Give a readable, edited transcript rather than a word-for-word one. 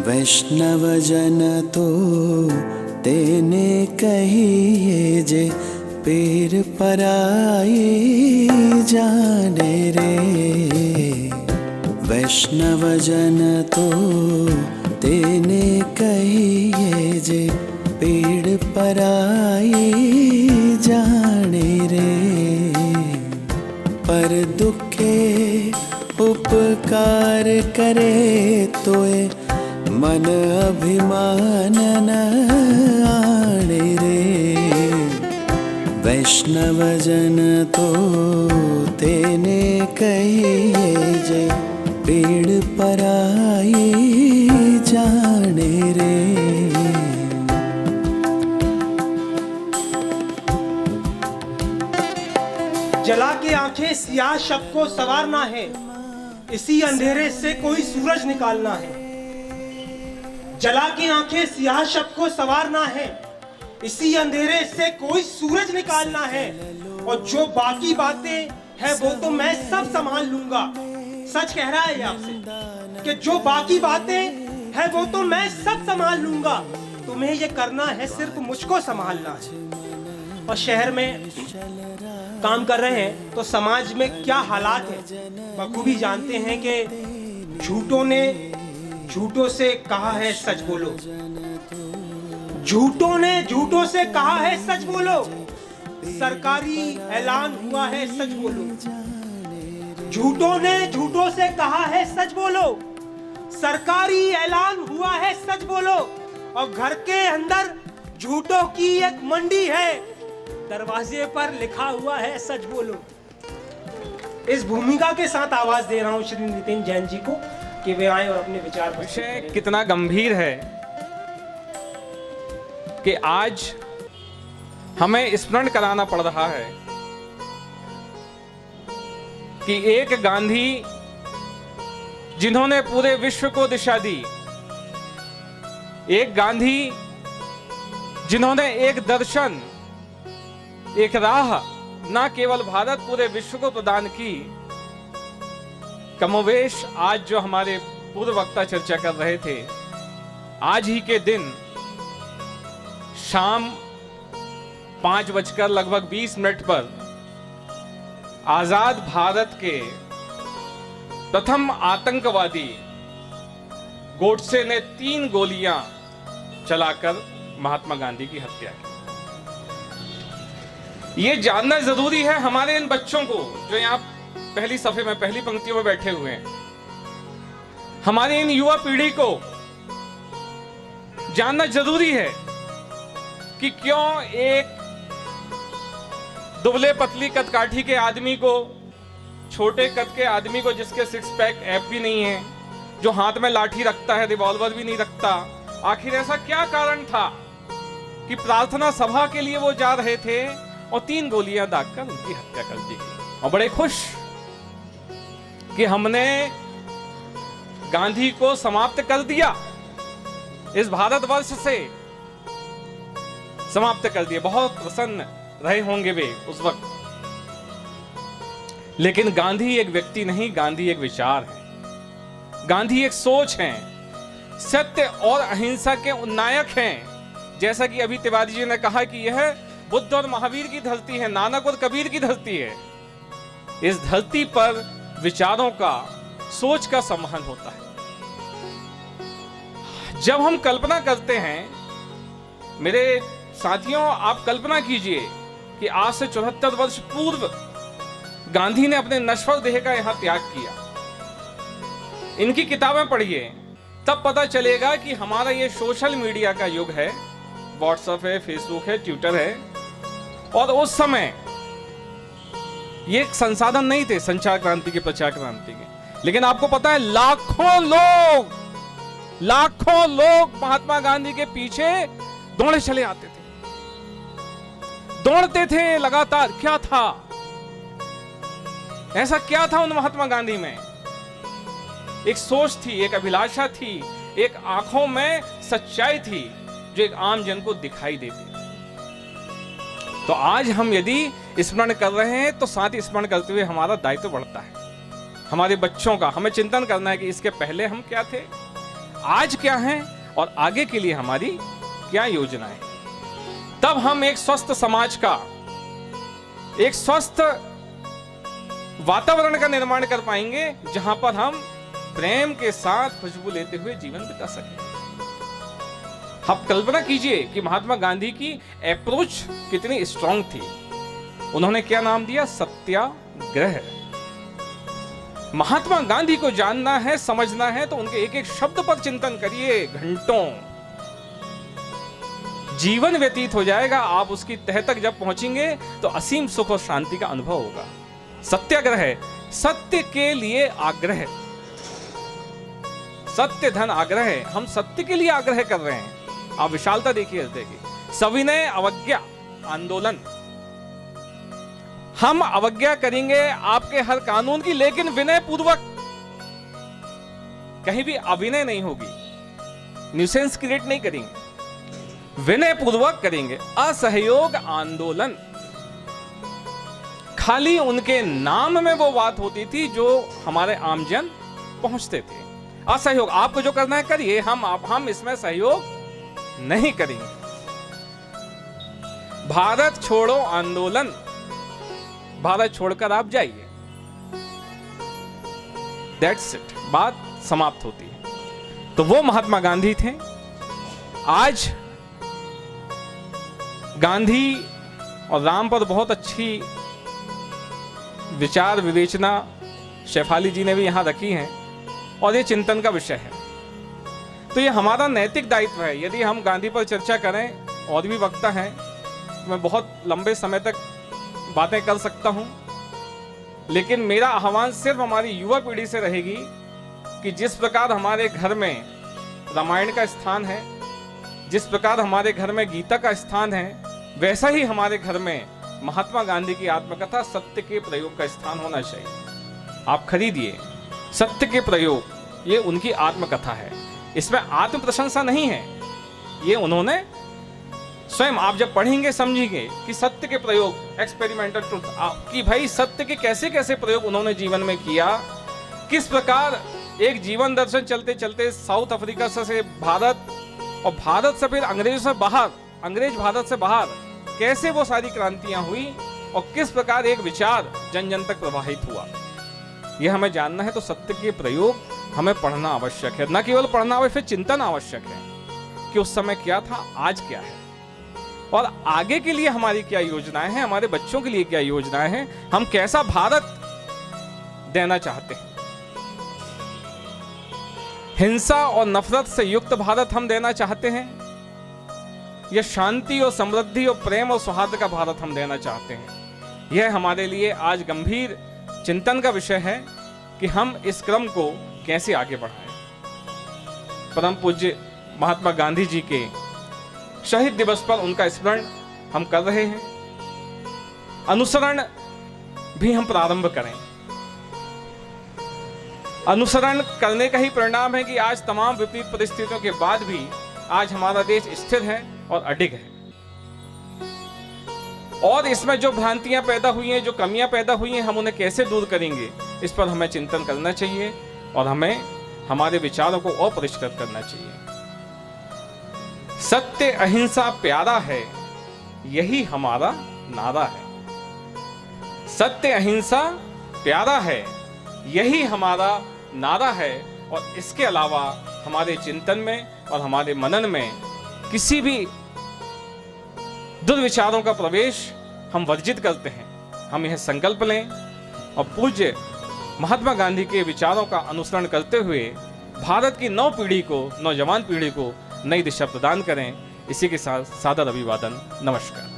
वैष्णव जन तो तेने कहिए जे पीर पराई जाने रे। वैष्णव जन तो तेने कहिए जे पीड़ पराई जाने रे। पर दुखे उपकार करे तोए मन अभिमान न आने रे। वैष्णव जन तो तेने कहिए जे पीड़ पराई जाने रे। जला के आंखें सियाह शब को संवारना है, इसी अंधेरे से कोई सूरज निकालना है। जला के आंखें सियाह शब को संवारना है, इसी अंधेरे से कोई सूरज निकालना है। और जो बाकी बातें हैं वो तो मैं सब संभाल लूंगा। सच कह रहा है ये आपसे कि जो बाकी बातें हैं वो तो मैं सब संभाल लूंगा। तुम्हें ये करना है, सिर्फ मुझको संभालना है। और शहर में काम कर रहे हैं तो समाज में क्या हालात है बखूबी जानते हैं कि झूठों ने झूठों से कहा है सच बोलो। झूठों ने झूठों से कहा है सच बोलो। सरकारी ऐलान हुआ है सच बोलो। झूठों ने झूठों से कहा है सच बोलो। सरकारी ऐलान हुआ है सच बोलो। और घर के अंदर झूठों की एक मंडी है, दरवाजे पर लिखा हुआ है सच बोलो। इस भूमिका के साथ आवाज दे रहा हूं श्री नितिन जैन जी को कि वे आए और अपने विचार। विषय कितना गंभीर है कि आज हमें स्मरण कराना पड़ रहा है कि एक गांधी जिन्होंने पूरे विश्व को दिशा दी, एक गांधी जिन्होंने एक दर्शन, एक राह न केवल भारत पूरे विश्व को प्रदान की। कमोवेश आज जो हमारे पूर्व वक्ता चर्चा कर रहे थे, आज ही के दिन शाम 5:20 पर आजाद भारत के प्रथम आतंकवादी गोडसे ने 3 गोलियां चलाकर महात्मा गांधी की हत्या की। ये जानना जरूरी है हमारे इन बच्चों को जो यहां पहली सफे में, पहली पंक्तियों में बैठे हुए हैं। हमारी इन युवा पीढ़ी को जानना जरूरी है कि क्यों एक दुबले पतली कदकाठी के आदमी को, छोटे कद के आदमी को जिसके 6 पैक ऐप भी नहीं है, जो हाथ में लाठी रखता है, रिवॉल्वर भी नहीं रखता, आखिर ऐसा क्या कारण था कि प्रार्थना सभा के लिए वो जा रहे थे और 3 गोलियां दागकर उनकी हत्या कर दी गई। और बड़े खुश कि हमने गांधी को समाप्त कर दिया, इस भारतवर्ष से समाप्त कर दिया। बहुत प्रसन्न रहे होंगे वे उस वक्त। लेकिन गांधी एक व्यक्ति नहीं, गांधी एक विचार है, गांधी एक सोच है, सत्य और अहिंसा के उन्नायक हैं। जैसा कि अभी तिवारी जी ने कहा कि यह बुद्ध और महावीर की धरती है, नानक और कबीर की धरती है। इस धरती पर विचारों का, सोच का संवहन होता है। जब हम कल्पना करते हैं, मेरे साथियों, आप कल्पना कीजिए कि आज से 74 वर्ष पूर्व गांधी ने अपने नश्वर देह का यहां त्याग किया। इनकी किताबें पढ़िए, तब पता चलेगा कि हमारा ये सोशल मीडिया का युग है। व्हाट्सएप है, फेसबुक है, ट्विटर है, और उस समय ये संसाधन नहीं थे संचार क्रांति के, प्रचार क्रांति के। लेकिन आपको पता है लाखों लोग महात्मा गांधी के पीछे दौड़े चले आते थे, दौड़ते थे लगातार। क्या था, ऐसा क्या था उन महात्मा गांधी में? एक सोच थी, एक अभिलाषा थी, एक आंखों में सच्चाई थी जो एक आम जन को दिखाई देती। तो आज हम यदि स्मरण कर रहे हैं तो साथ ही स्मरण करते हुए हमारा दायित्व बढ़ता है हमारे बच्चों का। हमें चिंतन करना है कि इसके पहले हम क्या थे, आज क्या है और आगे के लिए हमारी क्या योजना है। तब हम एक स्वस्थ समाज का, एक स्वस्थ वातावरण का निर्माण कर पाएंगे जहां पर हम प्रेम के साथ खुशबू लेते हुए जीवन बिता सकें। आप कल्पना कीजिए कि महात्मा गांधी की अप्रोच कितनी स्ट्रांग थी। उन्होंने क्या नाम दिया? सत्याग्रह। महात्मा गांधी को जानना है, समझना है तो उनके एक एक शब्द पर चिंतन करिए। घंटों जीवन व्यतीत हो जाएगा। आप उसकी तह तक जब पहुंचेंगे तो असीम सुख और शांति का अनुभव होगा। सत्याग्रह है, सत्य के लिए आग्रह। सत्य धन आग्रह है, हम सत्य के लिए आग्रह कर रहे हैं। आप विशालता देखिए हृदय की। सविनय अवज्ञा आंदोलन, हम अवज्ञा करेंगे आपके हर कानून की, लेकिन विनय पूर्वक। कहीं भी अविनय नहीं होगी, न्यूसेंस क्रिएट नहीं करेंगे, विनय पूर्वक करेंगे। असहयोग आंदोलन, खाली उनके नाम में वो बात होती थी जो हमारे आमजन पहुंचते थे। असहयोग, आपको जो करना है करिए, हम इसमें सहयोग नहीं करेंगे। भारत छोड़ो आंदोलन, भारत छोड़कर आप जाइए, दैट्स इट, बात समाप्त होती है। तो वो महात्मा गांधी थे। आज गांधी और राम पर बहुत अच्छी विचार विवेचना शेफाली जी ने भी यहां रखी है और ये चिंतन का विषय है। तो ये हमारा नैतिक दायित्व है। यदि हम गांधी पर चर्चा करें, और भी वक्ता हैं, मैं बहुत लंबे समय तक बातें कर सकता हूं, लेकिन मेरा आह्वान सिर्फ हमारी युवा पीढ़ी से रहेगी कि जिस प्रकार हमारे घर में रामायण का स्थान है, जिस प्रकार हमारे घर में गीता का स्थान है, वैसा ही हमारे घर में महात्मा गांधी की आत्मकथा सत्य के प्रयोग का स्थान होना चाहिए। आप खरीदिए सत्य के प्रयोग, ये उनकी आत्मकथा है। इसमें आत्म प्रशंसा नहीं है, ये उन्होंने स्वयं, आप जब पढ़ेंगे समझेंगे कि सत्य के प्रयोग, एक्सपेरिमेंटल ट्रुथ, कि भाई सत्य के कैसे कैसे प्रयोग उन्होंने जीवन में किया, किस प्रकार एक जीवन दर्शन चलते चलते साउथ अफ्रीका से भारत, और भारत से फिर अंग्रेजों से बाहर, अंग्रेज भारत से बाहर, कैसे वो सारी क्रांतियां हुई और किस प्रकार एक विचार जन जन तक प्रवाहित हुआ, यह हमें जानना है। तो सत्य के प्रयोग हमें पढ़ना आवश्यक है, न केवल पढ़ना आवश्यक, चिंतन आवश्यक है कि उस समय क्या था, आज क्या है, और आगे के लिए हमारी क्या योजनाएं हैं, हमारे बच्चों के लिए क्या योजनाएं हैं, हम कैसा भारत देना चाहते हैं। हिंसा और नफरत से युक्त भारत हम देना चाहते हैं, यह शांति और समृद्धि और प्रेम और सौहार्द का भारत हम देना चाहते हैं। यह हमारे लिए आज गंभीर चिंतन का विषय है कि हम इस क्रम को कैसे आगे बढ़ाएं। परम पूज्य महात्मा गांधी जी के शहीद दिवस पर उनका स्मरण हम कर रहे हैं, अनुसरण भी हम प्रारंभ करें। अनुसरण करने का ही परिणाम है कि आज तमाम विपरीत परिस्थितियों के बाद भी आज हमारा देश स्थिर है और अडिग है। और इसमें जो भ्रांतियां पैदा हुई हैं, जो कमियां पैदा हुई हैं, हम उन्हें कैसे दूर करेंगे, इस पर हमें चिंतन करना चाहिए और हमें हमारे विचारों को और परिष्कृत करना चाहिए। सत्य अहिंसा प्यारा है, यही हमारा नारा है। सत्य अहिंसा प्यारा है, यही हमारा नारा है। और इसके अलावा हमारे चिंतन में और हमारे मनन में किसी भी दुर्विचारों का प्रवेश हम वर्जित करते हैं। हम यह संकल्प लें और पूज्य महात्मा गांधी के विचारों का अनुसरण करते हुए भारत की नव पीढ़ी को, नौजवान पीढ़ी को नई दिशा प्रदान करें। इसी के साथ सादर अभिवादन, नमस्कार।